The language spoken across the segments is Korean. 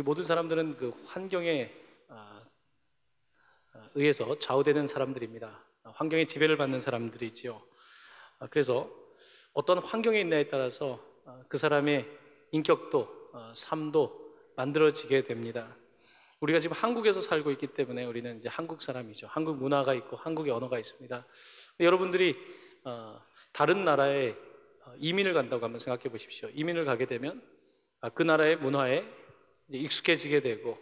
우리 모든 사람들은 그 환경에 의해서 좌우되는 사람들입니다. 환경에 지배를 받는 사람들이지요. 그래서 어떤 환경에 있냐에 따라서 그 사람의 인격도 삶도 만들어지게 됩니다. 우리가 지금 한국에서 살고 있기 때문에 우리는 이제 한국 사람이죠. 한국 문화가 있고 한국의 언어가 있습니다. 여러분들이 다른 나라에 이민을 간다고 한번 생각해 보십시오. 이민을 가게 되면 그 나라의 문화에 익숙해지게 되고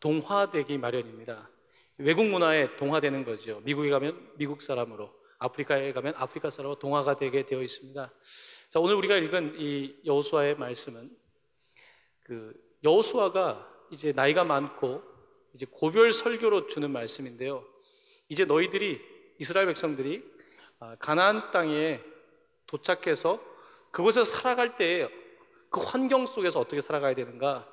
동화되기 마련입니다. 외국 문화에 동화되는 거죠. 미국에 가면 미국 사람으로, 아프리카에 가면 아프리카 사람으로 동화가 되게 되어 있습니다. 자, 오늘 우리가 읽은 이 여호수아의 말씀은 그 여호수아가 이제 나이가 많고 이제 고별 설교로 주는 말씀인데요. 이제 너희들이 이스라엘 백성들이 가나안 땅에 도착해서 그곳에서 살아갈 때에 그 환경 속에서 어떻게 살아가야 되는가,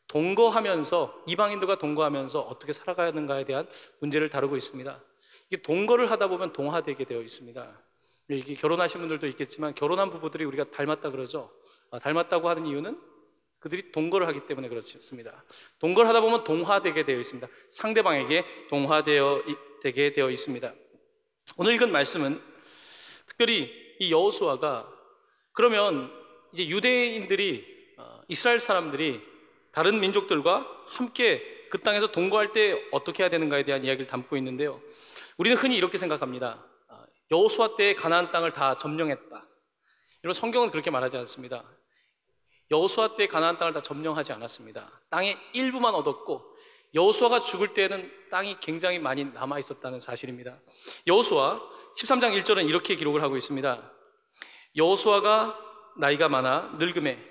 동거하면서 이방인들과 동거하면서 어떻게 살아가는가에 대한 문제를 다루고 있습니다. 이게 동거를 하다 보면 동화되게 되어 있습니다. 이게 결혼하신 분들도 있겠지만 결혼한 부부들이 우리가 닮았다 그러죠. 닮았다고 하는 이유는 그들이 동거를 하기 때문에 그렇습니다. 동거를 하다 보면 동화되게 되어 있습니다. 상대방에게 동화되게 되어 있습니다. 오늘 읽은 말씀은 특별히 이 여호수아가 그러면 이제 유대인들이 이스라엘 사람들이 다른 민족들과 함께 그 땅에서 동거할 때 어떻게 해야 되는가에 대한 이야기를 담고 있는데요. 우리는 흔히 이렇게 생각합니다. 여호수아 때 가나안 땅을 다 점령했다. 여러분, 성경은 그렇게 말하지 않습니다. 여호수아 때 가나안 땅을 다 점령하지 않았습니다. 땅의 일부만 얻었고 여호수아가 죽을 때에는 땅이 굉장히 많이 남아 있었다는 사실입니다. 여호수아 13장 1절은 이렇게 기록을 하고 있습니다. 여호수아가 나이가 많아 늙음에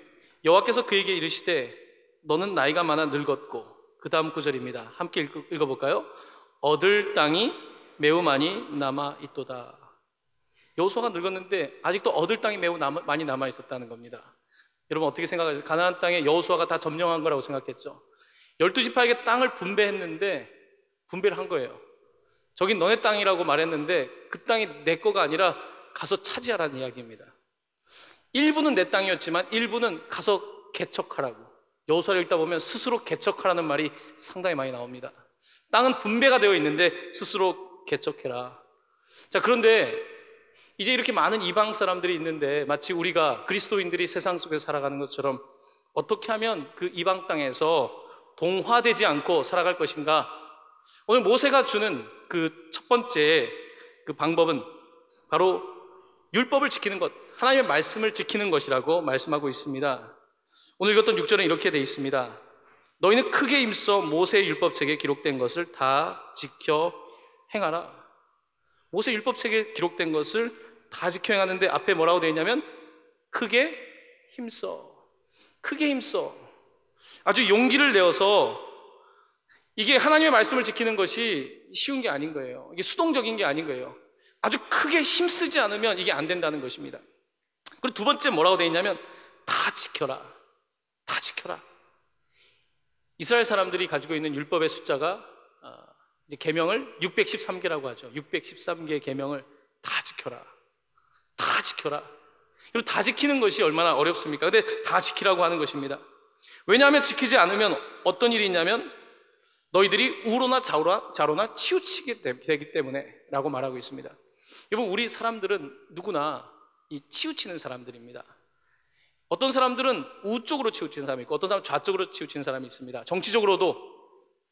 여호와께서 그에게 이르시되 너는 나이가 많아 늙었고, 그 다음 구절입니다. 함께 읽어볼까요? 얻을 땅이 매우 많이 남아 있도다. 여호수아가 늙었는데 아직도 얻을 땅이 매우 많이 남아 있었다는 겁니다. 여러분 어떻게 생각하세요? 가나안 땅에 여호수아가 다 점령한 거라고 생각했죠. 12지파에게 땅을 분배했는데 분배를 한 거예요. 저긴 너네 땅이라고 말했는데 그 땅이 내 거가 아니라 가서 차지하라는 이야기입니다. 일부는 내 땅이었지만 일부는 가서 개척하라고. 여호수아를 읽다 보면 스스로 개척하라는 말이 상당히 많이 나옵니다. 땅은 분배가 되어 있는데 스스로 개척해라. 자, 그런데 이제 이렇게 많은 이방 사람들이 있는데 마치 우리가 그리스도인들이 세상 속에서 살아가는 것처럼 어떻게 하면 그 이방 땅에서 동화되지 않고 살아갈 것인가? 오늘 모세가 주는 그 첫 번째 그 방법은 바로 율법을 지키는 것, 하나님의 말씀을 지키는 것이라고 말씀하고 있습니다. 오늘 읽었던 6절은 이렇게 되어 있습니다. 너희는 크게 힘써 모세의 율법책에 기록된 것을 다 지켜 행하라. 모세 율법책에 기록된 것을 다 지켜 행하는데 앞에 뭐라고 되어 있냐면 크게 힘써. 크게 힘써. 아주 용기를 내어서 이게 하나님의 말씀을 지키는 것이 쉬운 게 아닌 거예요. 이게 수동적인 게 아닌 거예요. 아주 크게 힘쓰지 않으면 이게 안 된다는 것입니다. 그리고 두 번째 뭐라고 되어 있냐면 다 지켜라. 다 지켜라. 이스라엘 사람들이 가지고 있는 율법의 숫자가 이제 계명을 613개라고 하죠. 613개의 계명을 다 지켜라. 다 지켜라. 그리고 다 지키는 것이 얼마나 어렵습니까? 근데 다 지키라고 하는 것입니다. 왜냐하면 지키지 않으면 어떤 일이 있냐면 너희들이 우로나 좌로나 치우치게 되기 때문에 라고 말하고 있습니다. 여러분, 우리 사람들은 누구나 이 치우치는 사람들입니다. 어떤 사람들은 우쪽으로 치우치는 사람이 있고 어떤 사람은 좌쪽으로 치우치는 사람이 있습니다. 정치적으로도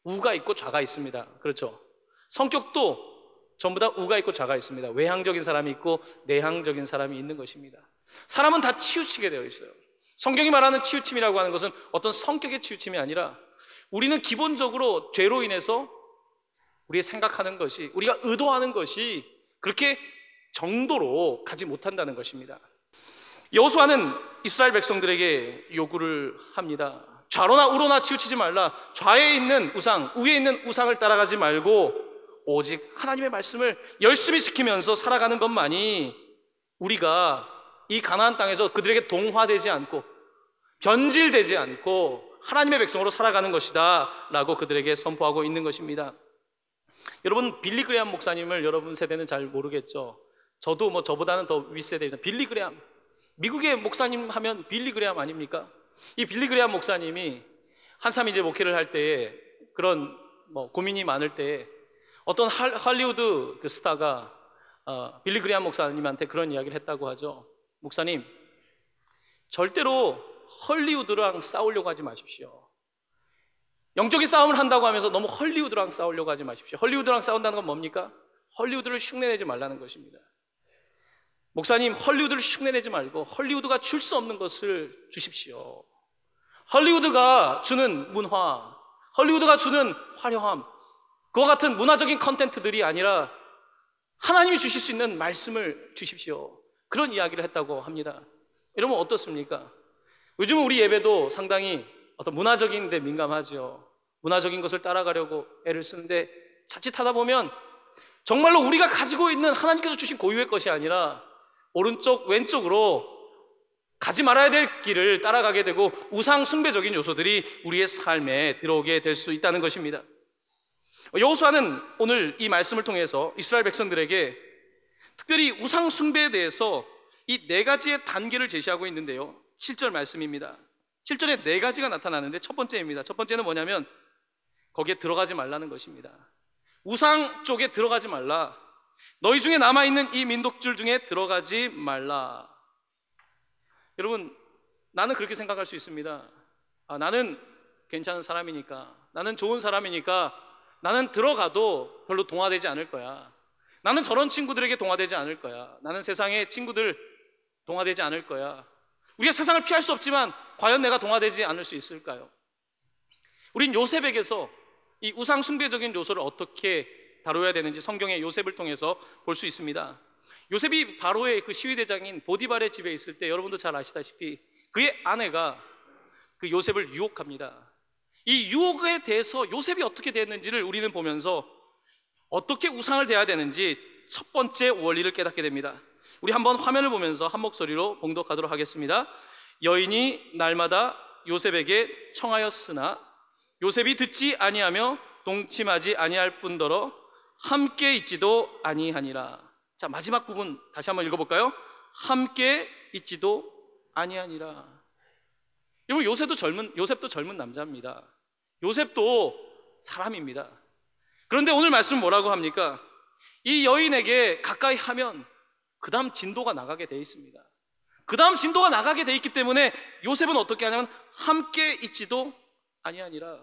우가 있고 좌가 있습니다. 그렇죠? 성격도 전부 다 우가 있고 좌가 있습니다. 외향적인 사람이 있고 내향적인 사람이 있는 것입니다. 사람은 다 치우치게 되어 있어요. 성경이 말하는 치우침이라고 하는 것은 어떤 성격의 치우침이 아니라 우리는 기본적으로 죄로 인해서 우리가 생각하는 것이, 우리가 의도하는 것이 그렇게 정도로 가지 못한다는 것입니다. 여호수아는 이스라엘 백성들에게 요구를 합니다. 좌로나 우로나 치우치지 말라. 좌에 있는 우상, 우에 있는 우상을 따라가지 말고 오직 하나님의 말씀을 열심히 지키면서 살아가는 것만이 우리가 이 가나안 땅에서 그들에게 동화되지 않고 변질되지 않고 하나님의 백성으로 살아가는 것이다 라고 그들에게 선포하고 있는 것입니다. 여러분, 빌리 그레함 목사님을 여러분 세대는 잘 모르겠죠. 저도 뭐 저보다는 더 윗세대입니다. 빌리 그레함, 미국의 목사님 하면 빌리 그레함 아닙니까? 이 빌리 그레함 목사님이 한참 이제 목회를 할 때에 그런 고민이 많을 때에 어떤 할리우드 그 스타가 빌리 그레이엄 목사님한테 그런 이야기를 했다고 하죠. 목사님, 절대로 헐리우드랑 싸우려고 하지 마십시오. 영적인 싸움을 한다고 하면서 너무 헐리우드랑 싸우려고 하지 마십시오. 헐리우드랑 싸운다는 건 뭡니까? 헐리우드를 흉내내지 말라는 것입니다. 목사님, 헐리우드를 흉내내지 말고 헐리우드가 줄 수 없는 것을 주십시오. 헐리우드가 주는 문화, 헐리우드가 주는 화려함, 그와 같은 문화적인 컨텐츠들이 아니라 하나님이 주실 수 있는 말씀을 주십시오. 그런 이야기를 했다고 합니다. 여러분 어떻습니까? 요즘은 우리 예배도 상당히 어떤 문화적인 데 민감하죠. 문화적인 것을 따라가려고 애를 쓰는데 자칫하다 보면 정말로 우리가 가지고 있는 하나님께서 주신 고유의 것이 아니라 오른쪽 왼쪽으로 가지 말아야 될 길을 따라가게 되고 우상 숭배적인 요소들이 우리의 삶에 들어오게 될 수 있다는 것입니다. 여호수아는 오늘 이 말씀을 통해서 이스라엘 백성들에게 특별히 우상 숭배에 대해서 이 네 가지의 단계를 제시하고 있는데요, 7절 말씀입니다. 7절에 네 가지가 나타나는데 첫 번째입니다. 첫 번째는 뭐냐면 거기에 들어가지 말라는 것입니다. 우상 쪽에 들어가지 말라. 너희 중에 남아있는 이 민족들 중에 들어가지 말라. 여러분, 나는 그렇게 생각할 수 있습니다. 나는 괜찮은 사람이니까, 나는 좋은 사람이니까 나는 들어가도 별로 동화되지 않을 거야. 나는 저런 친구들에게 동화되지 않을 거야. 나는 세상의 친구들 동화되지 않을 거야. 우리가 세상을 피할 수 없지만 과연 내가 동화되지 않을 수 있을까요? 우린 요셉에게서 이 우상 숭배적인 요소를 어떻게 다뤄야 되는지 성경의 요셉을 통해서 볼 수 있습니다. 요셉이 바로의 그 시위대장인 보디발의 집에 있을 때 여러분도 잘 아시다시피 그의 아내가 그 요셉을 유혹합니다. 이 유혹에 대해서 요셉이 어떻게 됐는지를 우리는 보면서 어떻게 우상을 대해야 되는지 첫 번째 원리를 깨닫게 됩니다. 우리 한번 화면을 보면서 한 목소리로 봉독하도록 하겠습니다. 여인이 날마다 요셉에게 청하였으나 요셉이 듣지 아니하며 동침하지 아니할 뿐더러 함께 있지도 아니하니라. 자, 마지막 부분 다시 한번 읽어볼까요? 함께 있지도 아니하니라. 여러분, 요셉도 젊은 남자입니다. 요셉도 사람입니다. 그런데 오늘 말씀 뭐라고 합니까? 이 여인에게 가까이 하면 그 다음 진도가 나가게 돼 있습니다. 그 다음 진도가 나가게 돼 있기 때문에 요셉은 어떻게 하냐면 함께 있지도 아니하니라.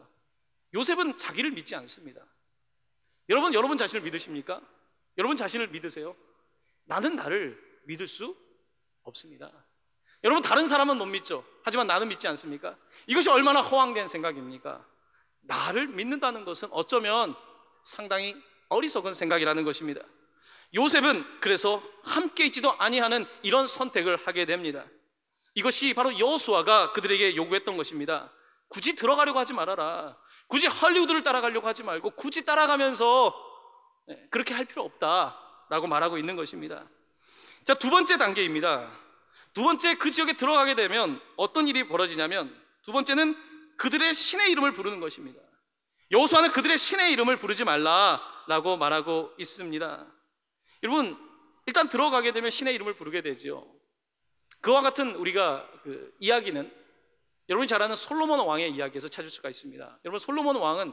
요셉은 자기를 믿지 않습니다. 여러분 자신을 믿으십니까? 여러분 자신을 믿으세요? 나는 나를 믿을 수 없습니다. 여러분, 다른 사람은 못 믿죠. 하지만 나는 믿지 않습니까? 이것이 얼마나 허황된 생각입니까? 나를 믿는다는 것은 어쩌면 상당히 어리석은 생각이라는 것입니다. 요셉은 그래서 함께 있지도 아니하는 이런 선택을 하게 됩니다. 이것이 바로 여호수아가 그들에게 요구했던 것입니다. 굳이 들어가려고 하지 말아라. 굳이 할리우드를 따라가려고 하지 말고 굳이 따라가면서 그렇게 할 필요 없다라고 말하고 있는 것입니다. 자, 두 번째 단계입니다. 두 번째, 그 지역에 들어가게 되면 어떤 일이 벌어지냐면 두 번째는 그들의 신의 이름을 부르는 것입니다. 여호수아는 그들의 신의 이름을 부르지 말라라고 말하고 있습니다. 여러분, 일단 들어가게 되면 신의 이름을 부르게 되죠. 그와 같은 우리가 그 이야기는 여러분이 잘 아는 솔로몬 왕의 이야기에서 찾을 수가 있습니다. 여러분, 솔로몬 왕은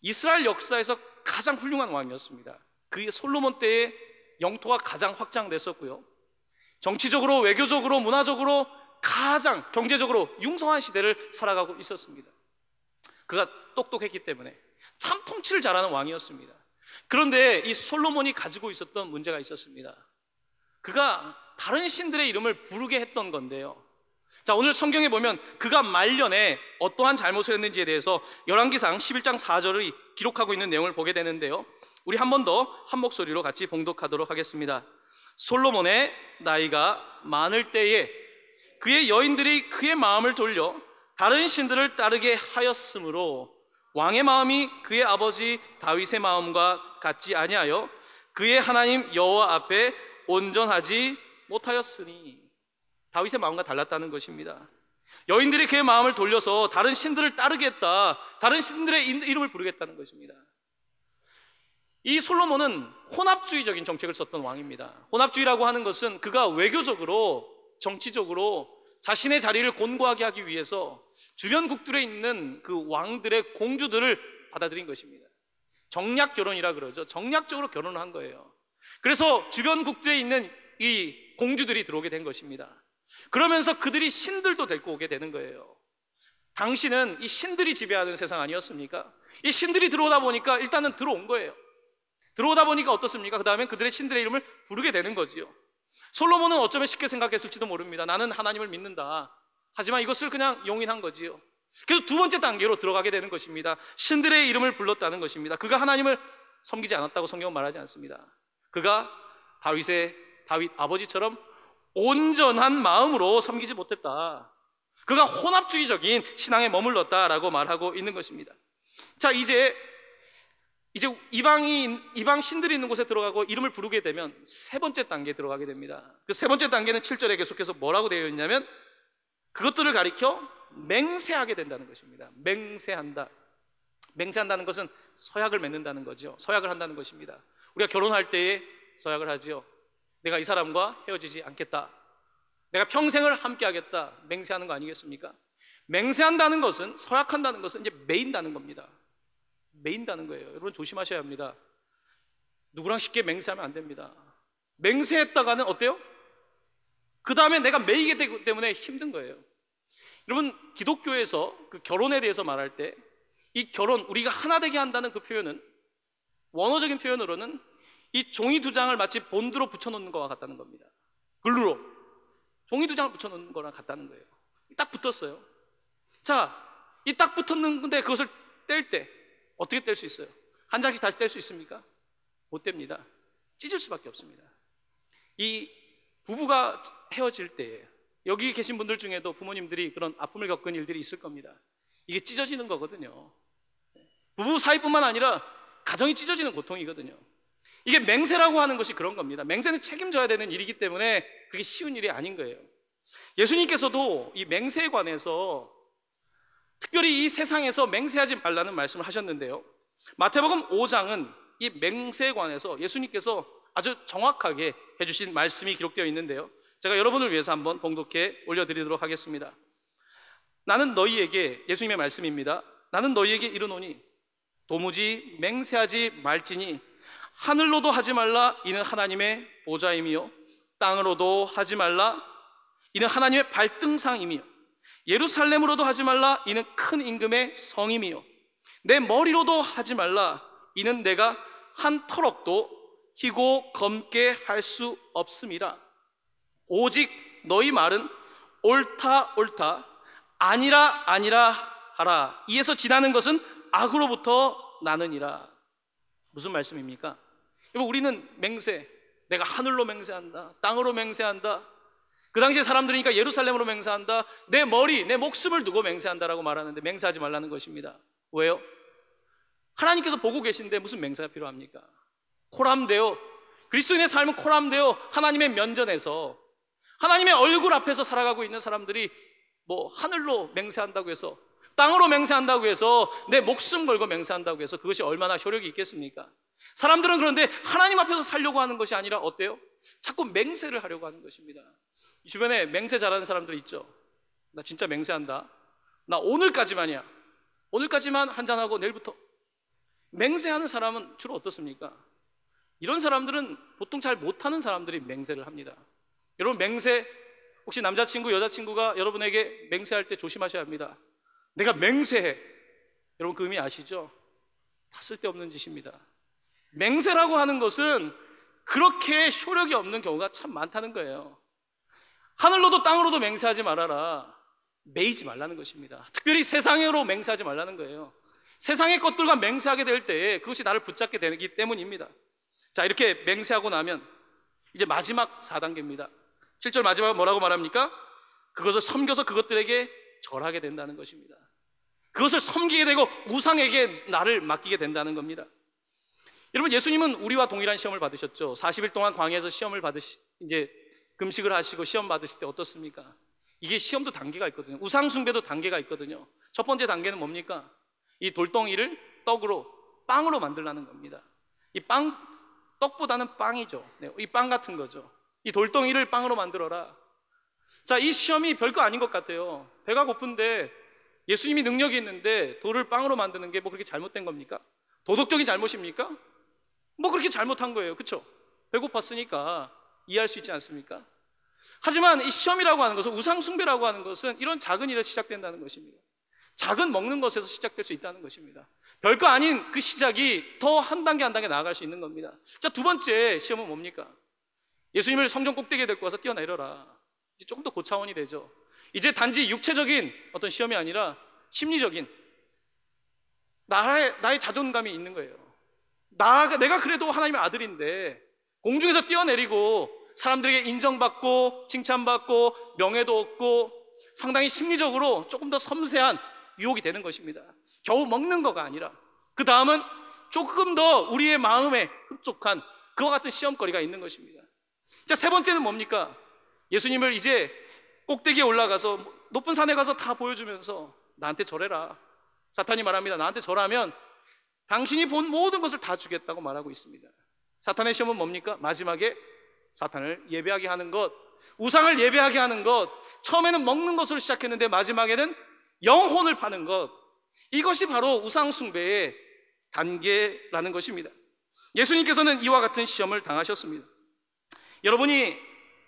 이스라엘 역사에서 가장 훌륭한 왕이었습니다. 그 솔로몬 때의 영토가 가장 확장됐었고요, 정치적으로, 외교적으로, 문화적으로 가장 경제적으로 융성한 시대를 살아가고 있었습니다. 그가 똑똑했기 때문에 참 통치를 잘하는 왕이었습니다. 그런데 이 솔로몬이 가지고 있었던 문제가 있었습니다. 그가 다른 신들의 이름을 부르게 했던 건데요. 자, 오늘 성경에 보면 그가 말년에 어떠한 잘못을 했는지에 대해서 열왕기상 11장 4절을 기록하고 있는 내용을 보게 되는데요, 우리 한 번 더 한 목소리로 같이 봉독하도록 하겠습니다. 솔로몬의 나이가 많을 때에 그의 여인들이 그의 마음을 돌려 다른 신들을 따르게 하였으므로 왕의 마음이 그의 아버지 다윗의 마음과 같지 아니하여 그의 하나님 여호와 앞에 온전하지 못하였으니. 다윗의 마음과 달랐다는 것입니다. 여인들이 그의 마음을 돌려서 다른 신들을 따르겠다, 다른 신들의 이름을 부르겠다는 것입니다. 이 솔로몬은 혼합주의적인 정책을 썼던 왕입니다. 혼합주의라고 하는 것은 그가 외교적으로, 정치적으로 자신의 자리를 곤고하게 하기 위해서 주변 국들에 있는 그 왕들의 공주들을 받아들인 것입니다. 정략 결혼이라 그러죠. 정략적으로 결혼을 한 거예요. 그래서 주변 국들에 있는 이 공주들이 들어오게 된 것입니다. 그러면서 그들이 신들도 데리고 오게 되는 거예요. 당시는 이 신들이 지배하는 세상 아니었습니까? 이 신들이 들어오다 보니까 일단은 들어온 거예요. 들어오다 보니까 어떻습니까? 그 다음에 그들의 신들의 이름을 부르게 되는 거지요. 솔로몬은 어쩌면 쉽게 생각했을지도 모릅니다. 나는 하나님을 믿는다. 하지만 이것을 그냥 용인한 거지요. 그래서 두 번째 단계로 들어가게 되는 것입니다. 신들의 이름을 불렀다는 것입니다. 그가 하나님을 섬기지 않았다고 성경은 말하지 않습니다. 그가 다윗 아버지처럼 온전한 마음으로 섬기지 못했다. 그가 혼합주의적인 신앙에 머물렀다라고 말하고 있는 것입니다. 자, 이제 이방 신들이 있는 곳에 들어가고 이름을 부르게 되면 세 번째 단계에 들어가게 됩니다. 그 세 번째 단계는 7절에 계속해서 뭐라고 되어 있냐면 그것들을 가리켜 맹세하게 된다는 것입니다. 맹세한다는 것은 서약을 맺는다는 거죠. 서약을 한다는 것입니다. 우리가 결혼할 때에 서약을 하지요. 내가 이 사람과 헤어지지 않겠다. 내가 평생을 함께 하겠다. 맹세하는 거 아니겠습니까? 맹세한다는 것은, 서약한다는 것은 이제 매인다는 겁니다. 매인다는 거예요. 여러분 조심하셔야 합니다. 누구랑 쉽게 맹세하면 안 됩니다. 맹세했다가는 어때요? 그 다음에 내가 매이게 되기 때문에 힘든 거예요. 여러분, 기독교에서 그 결혼에 대해서 말할 때 이 결혼, 우리가 하나 되게 한다는 그 표현은 원어적인 표현으로는 이 종이 두 장을 마치 본드로 붙여놓는 것과 같다는 겁니다. 글루로 종이 두 장을 붙여놓는 거랑 같다는 거예요. 딱 붙었어요. 자, 이 딱 붙었는데 그것을 뗄 때 어떻게 뗄 수 있어요? 한 장씩 다시 뗄 수 있습니까? 못 뗍니다. 찢을 수밖에 없습니다. 이 부부가 헤어질 때 여기 계신 분들 중에도 부모님들이 그런 아픔을 겪은 일들이 있을 겁니다. 이게 찢어지는 거거든요. 부부 사이뿐만 아니라 가정이 찢어지는 고통이거든요. 이게 맹세라고 하는 것이 그런 겁니다. 맹세는 책임져야 되는 일이기 때문에 그게 쉬운 일이 아닌 거예요. 예수님께서도 이 맹세에 관해서 특별히 이 세상에서 맹세하지 말라는 말씀을 하셨는데요, 마태복음 5장은 이 맹세에 관해서 예수님께서 아주 정확하게 해주신 말씀이 기록되어 있는데요, 제가 여러분을 위해서 한번 봉독해 올려드리도록 하겠습니다. 나는 너희에게, 예수님의 말씀입니다, 나는 너희에게 이르노니 도무지 맹세하지 말지니 하늘로도 하지 말라, 이는 하나님의 보좌임이요, 땅으로도 하지 말라, 이는 하나님의 발등상임이요, 예루살렘으로도 하지 말라, 이는 큰 임금의 성임이요, 내 머리로도 하지 말라, 이는 내가 한 터럭도 희고 검게 할 수 없음이라. 오직 너희 말은 옳다 옳다, 아니라 아니라 하라. 이에서 지나는 것은 악으로부터 나느니라. 무슨 말씀입니까? 여러분, 우리는 맹세, 내가 하늘로 맹세한다, 땅으로 맹세한다, 그 당시에 사람들이니까 예루살렘으로 맹세한다, 내 머리, 내 목숨을 두고 맹세한다라고 말하는데 맹세하지 말라는 것입니다. 왜요? 하나님께서 보고 계신데 무슨 맹세가 필요합니까? 코람데오, 그리스도인의 삶은 코람데오, 하나님의 면전에서 하나님의 얼굴 앞에서 살아가고 있는 사람들이 뭐 하늘로 맹세한다고 해서, 땅으로 맹세한다고 해서, 내 목숨 걸고 맹세한다고 해서 그것이 얼마나 효력이 있겠습니까? 사람들은 그런데 하나님 앞에서 살려고 하는 것이 아니라 어때요? 자꾸 맹세를 하려고 하는 것입니다. 주변에 맹세 잘하는 사람들 있죠? 나 진짜 맹세한다, 나 오늘까지만이야, 오늘까지만 한잔하고 내일부터. 맹세하는 사람은 주로 어떻습니까? 이런 사람들은 보통 잘 못하는 사람들이 맹세를 합니다. 여러분, 맹세, 혹시 남자친구, 여자친구가 여러분에게 맹세할 때 조심하셔야 합니다. 내가 맹세해. 여러분, 그 의미 아시죠? 다 쓸데없는 짓입니다. 맹세라고 하는 것은 그렇게 효력이 없는 경우가 참 많다는 거예요. 하늘로도 땅으로도 맹세하지 말아라. 매이지 말라는 것입니다. 특별히 세상으로 맹세하지 말라는 거예요. 세상의 것들과 맹세하게 될 때 그것이 나를 붙잡게 되기 때문입니다. 자, 이렇게 맹세하고 나면 이제 마지막 4단계입니다. 7절 마지막에 뭐라고 말합니까? 그것을 섬겨서 그것들에게 절하게 된다는 것입니다. 그것을 섬기게 되고 우상에게 나를 맡기게 된다는 겁니다. 여러분, 예수님은 우리와 동일한 시험을 받으셨죠. 40일 동안 광야에서 시험을 이제 금식을 하시고 시험 받으실 때 어떻습니까? 이게 시험도 단계가 있거든요. 우상 숭배도 단계가 있거든요. 첫 번째 단계는 뭡니까? 이 돌덩이를 빵으로 만들라는 겁니다. 이 떡보다는 빵이죠. 네, 이 빵 같은 거죠. 이 돌덩이를 빵으로 만들어라. 자, 이 시험이 별거 아닌 것 같아요. 배가 고픈데 예수님이 능력이 있는데 돌을 빵으로 만드는 게 뭐 그렇게 잘못된 겁니까? 도덕적인 잘못입니까? 뭐 그렇게 잘못한 거예요. 그렇죠? 배고팠으니까 이해할 수 있지 않습니까? 하지만 이 시험이라고 하는 것은, 우상숭배라고 하는 것은 이런 작은 일에 시작된다는 것입니다. 작은 먹는 것에서 시작될 수 있다는 것입니다. 별거 아닌 그 시작이 더 한 단계 한 단계 나아갈 수 있는 겁니다. 자, 두 번째 시험은 뭡니까? 예수님을 성전 꼭대기에 데리고 와서 뛰어내려라. 이제 조금 더 고차원이 되죠. 이제 단지 육체적인 어떤 시험이 아니라 심리적인, 나의 자존감이 있는 거예요. 내가 그래도 하나님의 아들인데 공중에서 뛰어내리고 사람들에게 인정받고 칭찬받고 명예도 얻고 상당히 심리적으로 조금 더 섬세한 유혹이 되는 것입니다. 겨우 먹는 거가 아니라 그 다음은 조금 더 우리의 마음에 흡족한 그와 같은 시험거리가 있는 것입니다. 자, 세 번째는 뭡니까? 예수님을 이제 꼭대기에 올라가서 높은 산에 가서 다 보여주면서 나한테 절해라. 사탄이 말합니다. 나한테 절하면 당신이 본 모든 것을 다 주겠다고 말하고 있습니다. 사탄의 시험은 뭡니까? 마지막에 사탄을 예배하게 하는 것, 우상을 예배하게 하는 것. 처음에는 먹는 것으로 시작했는데 마지막에는 영혼을 파는 것. 이것이 바로 우상숭배의 단계라는 것입니다. 예수님께서는 이와 같은 시험을 당하셨습니다. 여러분이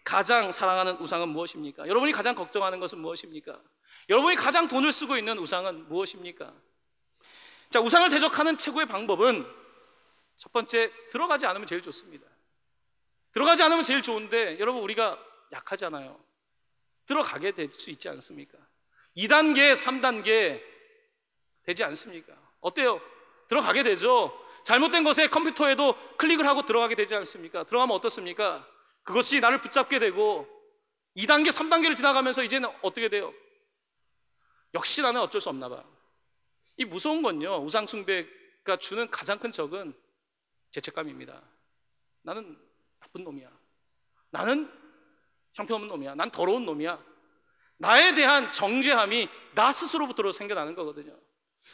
가장 사랑하는 우상은 무엇입니까? 여러분이 가장 걱정하는 것은 무엇입니까? 여러분이 가장 돈을 쓰고 있는 우상은 무엇입니까? 자, 우상을 대적하는 최고의 방법은 첫 번째, 들어가지 않으면 제일 좋습니다. 들어가지 않으면 제일 좋은데 여러분, 우리가 약하잖아요. 들어가게 될 수 있지 않습니까? 2단계, 3단계 되지 않습니까? 어때요? 들어가게 되죠. 잘못된 것에 컴퓨터에도 클릭을 하고 들어가게 되지 않습니까? 들어가면 어떻습니까? 그것이 나를 붙잡게 되고 2단계, 3단계를 지나가면서 이제는 어떻게 돼요? 역시 나는 어쩔 수 없나 봐. 이 무서운 건요, 우상숭배가 주는 가장 큰 적은 죄책감입니다. 나는 나쁜 놈이야. 나는 형편없는 놈이야. 난 더러운 놈이야. 나에 대한 정죄함이 나 스스로부터 생겨나는 거거든요.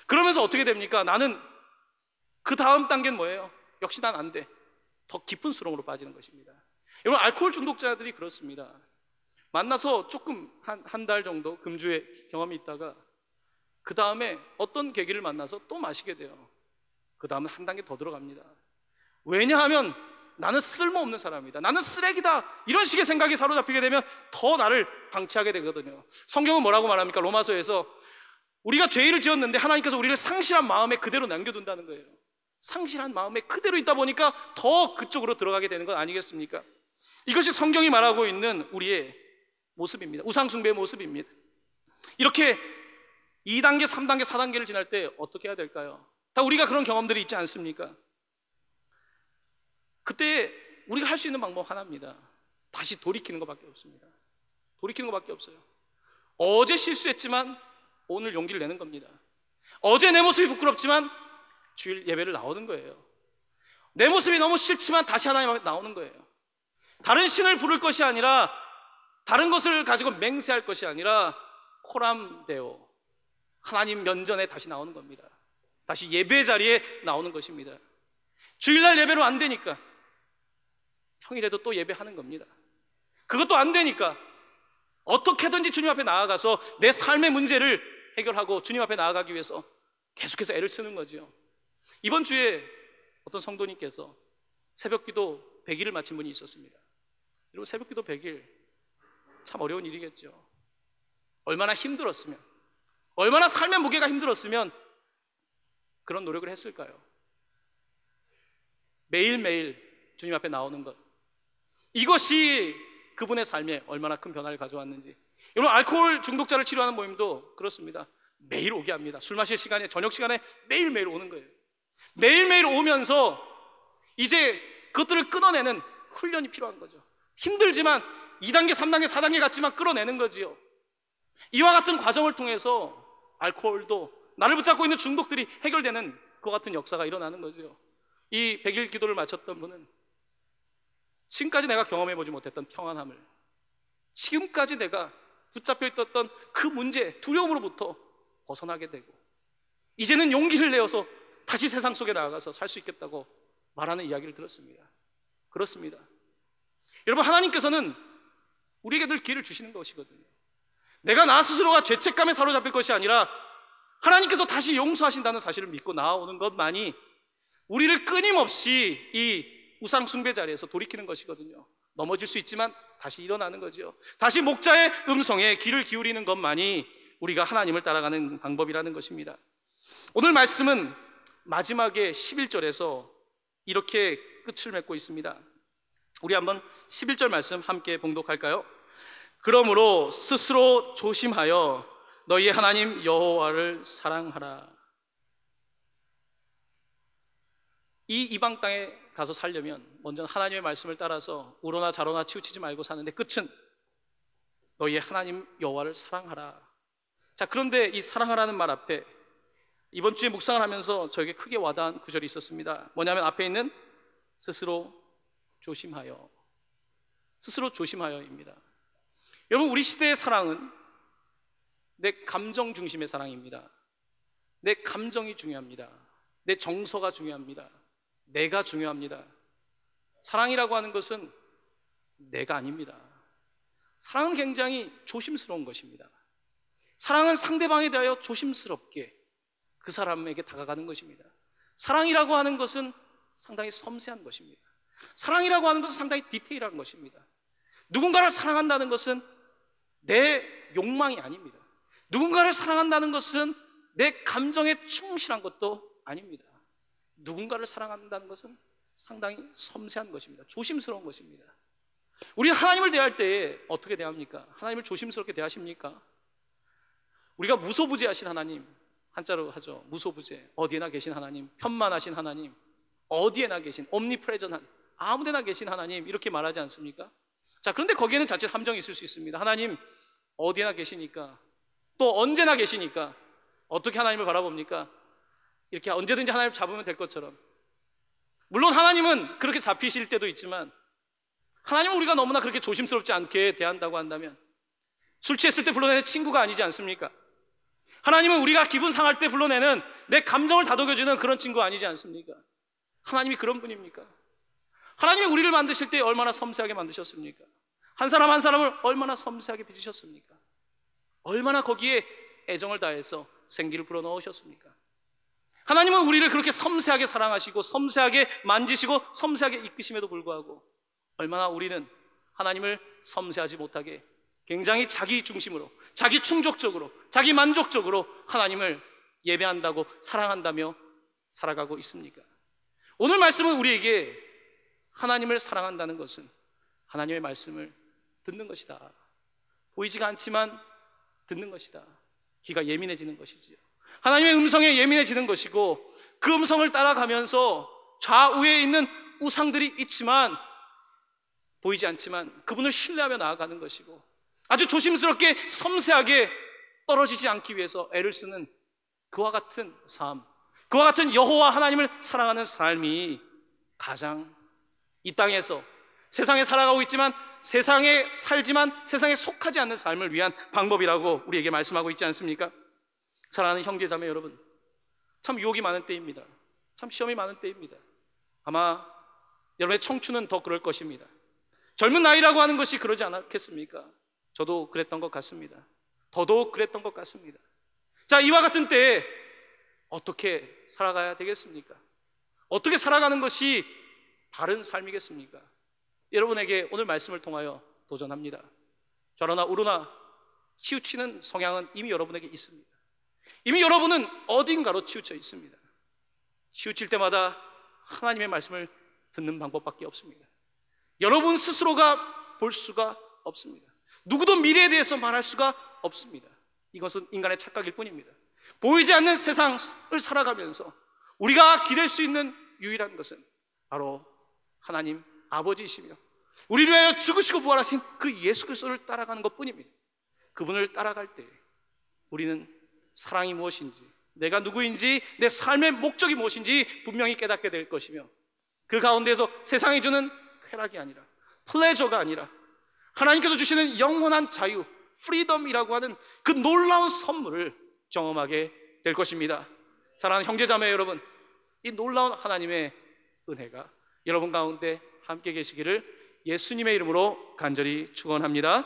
그러면서 어떻게 됩니까? 나는 그 다음 단계는 뭐예요? 역시 난 안 돼. 더 깊은 수렁으로 빠지는 것입니다. 여러분, 알코올 중독자들이 그렇습니다. 만나서 조금 한 달 정도 금주의 경험이 있다가 그 다음에 어떤 계기를 만나서 또 마시게 돼요. 그 다음에 한 단계 더 들어갑니다. 왜냐하면 나는 쓸모없는 사람이다, 나는 쓰레기다, 이런 식의 생각이 사로잡히게 되면 더 나를 방치하게 되거든요. 성경은 뭐라고 말합니까? 로마서에서 우리가 죄를 지었는데 하나님께서 우리를 상실한 마음에 그대로 남겨둔다는 거예요. 상실한 마음에 그대로 있다 보니까 더 그쪽으로 들어가게 되는 것 아니겠습니까? 이것이 성경이 말하고 있는 우리의 모습입니다. 우상숭배의 모습입니다. 이렇게 2단계, 3단계, 4단계를 지날 때 어떻게 해야 될까요? 다 우리가 그런 경험들이 있지 않습니까? 그때 우리가 할 수 있는 방법 하나입니다. 다시 돌이키는 것밖에 없습니다. 돌이키는 것밖에 없어요. 어제 실수했지만 오늘 용기를 내는 겁니다. 어제 내 모습이 부끄럽지만 주일 예배를 나오는 거예요. 내 모습이 너무 싫지만 다시 하나님 앞에 나오는 거예요. 다른 신을 부를 것이 아니라, 다른 것을 가지고 맹세할 것이 아니라 코람데오, 하나님 면전에 다시 나오는 겁니다. 다시 예배 자리에 나오는 것입니다. 주일날 예배로 안 되니까 평일에도 또 예배하는 겁니다. 그것도 안 되니까 어떻게든지 주님 앞에 나아가서 내 삶의 문제를 해결하고 주님 앞에 나아가기 위해서 계속해서 애를 쓰는 거죠. 이번 주에 어떤 성도님께서 새벽기도 100일을 마친 분이 있었습니다. 여러분, 새벽기도 100일 참 어려운 일이겠죠. 얼마나 힘들었으면, 얼마나 삶의 무게가 힘들었으면 그런 노력을 했을까요? 매일매일 주님 앞에 나오는 것, 이것이 그분의 삶에 얼마나 큰 변화를 가져왔는지. 여러분, 알코올 중독자를 치료하는 모임도 그렇습니다. 매일 오게 합니다. 술 마실 시간에, 저녁 시간에 매일매일 오는 거예요. 매일매일 오면서 이제 그것들을 끊어내는 훈련이 필요한 거죠. 힘들지만 2단계, 3단계, 4단계 같지만 끌어내는 거지요. 이와 같은 과정을 통해서 알코올도, 나를 붙잡고 있는 중독들이 해결되는 그와 같은 역사가 일어나는 거죠. 이 100일 기도를 마쳤던 분은 지금까지 내가 경험해보지 못했던 평안함을, 지금까지 내가 붙잡혀 있었던 그 문제, 두려움으로부터 벗어나게 되고 이제는 용기를 내어서 다시 세상 속에 나아가서 살 수 있겠다고 말하는 이야기를 들었습니다. 그렇습니다. 여러분, 하나님께서는 우리에게 늘 기회를 주시는 것이거든요. 내가 나 스스로가 죄책감에 사로잡힐 것이 아니라 하나님께서 다시 용서하신다는 사실을 믿고 나아오는 것만이 우리를 끊임없이 이 우상 숭배 자리에서 돌이키는 것이거든요. 넘어질 수 있지만 다시 일어나는 거죠. 다시 목자의 음성에 귀를 기울이는 것만이 우리가 하나님을 따라가는 방법이라는 것입니다. 오늘 말씀은 마지막에 11절에서 이렇게 끝을 맺고 있습니다. 우리 한번 11절 말씀 함께 봉독할까요? 그러므로 스스로 조심하여 너희의 하나님 여호와를 사랑하라. 이 이방 땅에 가서 살려면 먼저 하나님의 말씀을 따라서 우로나 자로나 치우치지 말고 사는데 끝은 너희의 하나님 여호와를 사랑하라. 자, 그런데 이 사랑하라는 말 앞에 이번 주에 묵상을 하면서 저에게 크게 와닿은 구절이 있었습니다. 뭐냐면 앞에 있는 스스로 조심하여, 스스로 조심하여입니다. 여러분, 우리 시대의 사랑은 내 감정 중심의 사랑입니다. 내 감정이 중요합니다. 내 정서가 중요합니다. 내가 중요합니다. 사랑이라고 하는 것은 내가 아닙니다. 사랑은 굉장히 조심스러운 것입니다. 사랑은 상대방에 대하여 조심스럽게 그 사람에게 다가가는 것입니다. 사랑이라고 하는 것은 상당히 섬세한 것입니다. 사랑이라고 하는 것은 상당히 디테일한 것입니다. 누군가를 사랑한다는 것은 내 욕망이 아닙니다. 누군가를 사랑한다는 것은 내 감정에 충실한 것도 아닙니다. 누군가를 사랑한다는 것은 상당히 섬세한 것입니다. 조심스러운 것입니다. 우리는 하나님을 대할 때에 어떻게 대합니까? 하나님을 조심스럽게 대하십니까? 우리가 무소부재하신 하나님, 한자로 하죠. 무소부재, 어디에나 계신 하나님, 편만하신 하나님, 어디에나 계신 omnipresent한, 아무데나 계신 하나님, 이렇게 말하지 않습니까? 자, 그런데 거기에는 자칫 함정이 있을 수 있습니다. 하나님 어디에나 계시니까, 또 언제나 계시니까 어떻게 하나님을 바라봅니까? 이렇게 언제든지 하나님을 잡으면 될 것처럼. 물론 하나님은 그렇게 잡히실 때도 있지만, 하나님은 우리가 너무나 그렇게 조심스럽지 않게 대한다고 한다면 술 취했을 때 불러내는 친구가 아니지 않습니까? 하나님은 우리가 기분 상할 때 불러내는 내 감정을 다독여주는 그런 친구가 아니지 않습니까? 하나님이 그런 분입니까? 하나님이 우리를 만드실 때 얼마나 섬세하게 만드셨습니까? 한 사람 한 사람을 얼마나 섬세하게 빚으셨습니까? 얼마나 거기에 애정을 다해서 생기를 불어넣으셨습니까? 하나님은 우리를 그렇게 섬세하게 사랑하시고 섬세하게 만지시고 섬세하게 이끄심에도 불구하고 얼마나 우리는 하나님을 섬세하지 못하게 굉장히 자기 중심으로, 자기 충족적으로, 자기 만족적으로 하나님을 예배한다고, 사랑한다며 살아가고 있습니까? 오늘 말씀은 우리에게 하나님을 사랑한다는 것은 하나님의 말씀을 듣는 것이다. 보이지가 않지만 듣는 것이다. 귀가 예민해지는 것이지요. 하나님의 음성에 예민해지는 것이고, 그 음성을 따라가면서 좌우에 있는 우상들이 있지만, 보이지 않지만 그분을 신뢰하며 나아가는 것이고, 아주 조심스럽게 섬세하게 떨어지지 않기 위해서 애를 쓰는 그와 같은 삶, 그와 같은 여호와 하나님을 사랑하는 삶이 가장 이 땅에서 세상에 살아가고 있지만 세상에 살지만 세상에 속하지 않는 삶을 위한 방법이라고 우리에게 말씀하고 있지 않습니까? 사랑하는 형제자매 여러분, 참 유혹이 많은 때입니다. 참 시험이 많은 때입니다. 아마 여러분의 청춘은 더 그럴 것입니다. 젊은 나이라고 하는 것이 그러지 않았겠습니까? 저도 그랬던 것 같습니다. 더더욱 그랬던 것 같습니다. 자, 이와 같은 때에 어떻게 살아가야 되겠습니까? 어떻게 살아가는 것이 바른 삶이겠습니까? 여러분에게 오늘 말씀을 통하여 도전합니다. 좌로나 우로나 치우치는 성향은 이미 여러분에게 있습니다. 이미 여러분은 어딘가로 치우쳐 있습니다. 치우칠 때마다 하나님의 말씀을 듣는 방법밖에 없습니다. 여러분 스스로가 볼 수가 없습니다. 누구도 미래에 대해서 말할 수가 없습니다. 이것은 인간의 착각일 뿐입니다. 보이지 않는 세상을 살아가면서 우리가 기댈 수 있는 유일한 것은 바로 하나님 아버지이시며 우리를 위하여 죽으시고 부활하신 그 예수 그리스도를 따라가는 것뿐입니다. 그분을 따라갈 때 우리는 사랑이 무엇인지, 내가 누구인지, 내 삶의 목적이 무엇인지 분명히 깨닫게 될 것이며, 그 가운데서 세상이 주는 쾌락이 아니라, 플레저가 아니라 하나님께서 주시는 영원한 자유, 프리덤이라고 하는 그 놀라운 선물을 경험하게 될 것입니다. 사랑하는 형제자매 여러분, 이 놀라운 하나님의 은혜가 여러분 가운데 함께 계시기를 예수님의 이름으로 간절히 축원합니다.